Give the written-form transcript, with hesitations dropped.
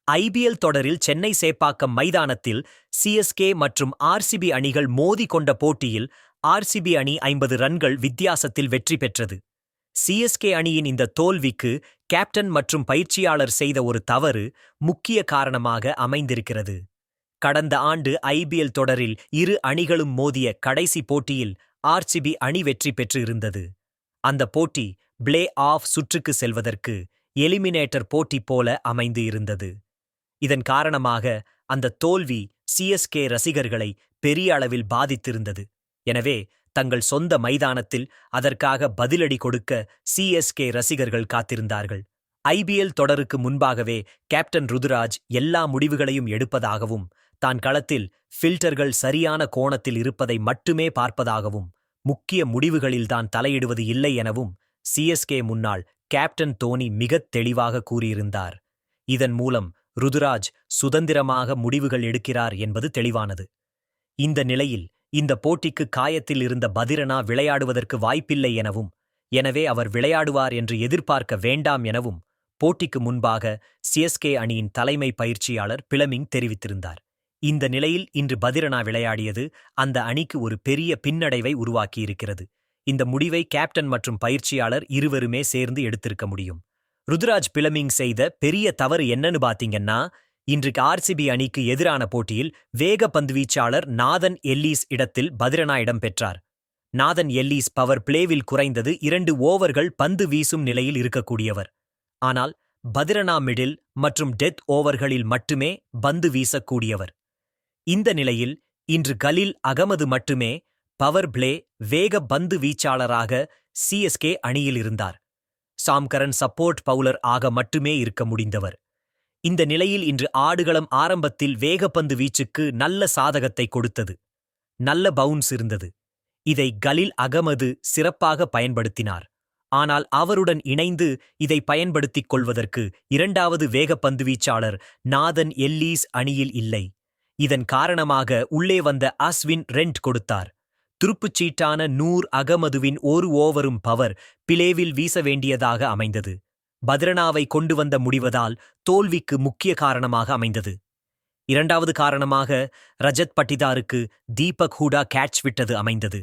IPL தொடரில் சென்னை சேப்பாக்கம் மைதானத்தில் CSK மற்றும் ஆர்சிபி அணிகள் மோதி கொண்ட போட்டியில் ஆர்சிபி அணி 50 ரன்கள் வித்தியாசத்தில் வெற்றி பெற்றது. சிஎஸ்கே அணியின் இந்த தோல்விக்கு கேப்டன் மற்றும் பயிற்சியாளர் செய்த ஒரு தவறு முக்கிய காரணமாக அமைந்திருக்கிறது. கடந்த ஆண்டு ஐபிஎல் தொடரில் இரு அணிகளும் மோதிய கடைசி போட்டியில் ஆர்சிபி அணி வெற்றி பெற்று இருந்தது. அந்த போட்டி பிளே ஆஃப் சுற்றுக்கு செல்வதற்கு எலிமினேட்டர் போட்டி போல அமைந்து இருந்தது. இதன் காரணமாக அந்த தோல்வி சிஎஸ்கே ரசிகர்களை பெரிய அளவில் பாதித்திருந்தது. எனவே தங்கள் சொந்த மைதானத்தில் அதற்காக பதிலடி கொடுக்க சிஎஸ்கே ரசிகர்கள் காத்திருந்தார்கள். ஐபிஎல் தொடருக்கு முன்பாகவே கேப்டன் ருதுராஜ் எல்லா முடிவுகளையும் எடுப்பதாகவும், தான் களத்தில் ஃபில்டர்கள் சரியான கோணத்தில் இருப்பதை மட்டுமே பார்ப்பதாகவும், முக்கிய முடிவுகளில்தான் தலையிடுவது இல்லை எனவும் சிஎஸ்கே முன்னாள் கேப்டன் தோனி மிகத் தெளிவாக கூறியிருந்தார். இதன் மூலம் ருதுராஜ் சுதந்திரமாக முடிவுகள் எடுக்கிறார் என்பது தெளிவானது. இந்த நிலையில் இந்த போட்டிக்கு காயத்தில் இருந்த பதிரனா விளையாடுவதற்கு வாய்ப்பில்லை எனவும், எனவே அவர் விளையாடுவார் என்று எதிர்பார்க்க வேண்டாம் எனவும் போட்டிக்கு முன்பாக சிஎஸ்கே அணியின் தலைமை பயிற்சியாளர் பிளமிங் தெரிவித்திருந்தார். இந்த நிலையில் இன்று பதிரனா விளையாடியது அந்த அணிக்கு ஒரு பெரிய பின்னடைவை உருவாக்கியிருக்கிறது. இந்த முடிவை கேப்டன் மற்றும் பயிற்சியாளர் இருவருமே சேர்ந்து எடுத்திருக்க முடியும். ருதுராஜ் பிளமிங் செய்த பெரிய தவறு என்னன்னு பாத்தீங்கன்னா, இன்றைக்கு ஆர்சிபி அணிக்கு எதிரான போட்டியில் வேக பந்துவீச்சாளர் நாதன் எல்லீஸ் இடத்தில் பதிரனா இடம் பெற்றார். நாதன் எல்லீஸ் பவர் பிளேவில் குறைந்தது 2 ஓவர்கள் பந்து வீசும் நிலையில் இருக்கக்கூடியவர். ஆனால் பதிரனா மிடில் மற்றும் டெத் ஓவர்களில் மட்டுமே பந்து வீசக்கூடியவர். இந்த நிலையில் இன்று கலீல் அகமது மட்டுமே பவர் பிளே வேக பந்து வீச்சாளராக சிஎஸ்கே அணியில் இருந்தார். சாம்கரன் சப்போர்ட் பவுலர் ஆக மட்டுமே இருக்க முடிந்தவர். இந்த நிலையில் இன்று ஆடுகளம் ஆரம்பத்தில் வேகப்பந்து வீச்சுக்கு நல்ல சாதகத்தை கொடுத்தது. நல்ல பவுன்ஸ் இருந்தது. இதை கலீல் அகமது சிறப்பாக பயன்படுத்தினார். ஆனால் அவருடன் இணைந்து இதை பயன்படுத்திக் கொள்வதற்கு இரண்டாவது வேகப்பந்து வீச்சாளர் நாதன் எல்லீஸ் அணியில் இல்லை. இதன் காரணமாக உள்ளே வந்த அஸ்வின் ரெண்ட் கொடுத்தார். துருப்புச்சீட்டான நூர் அகமதுவின் ஒரு ஓவரும் பவர் பிளேவில் வீச வேண்டியதாக அமைந்தது. பதிரனாவை கொண்டு வந்த முடிவதால் தோல்விக்கு முக்கிய காரணமாக அமைந்தது. இரண்டாவது காரணமாக ரஜத் பட்டிதாருக்கு தீபக் ஹூடா கேட்ச் விட்டது அமைந்தது.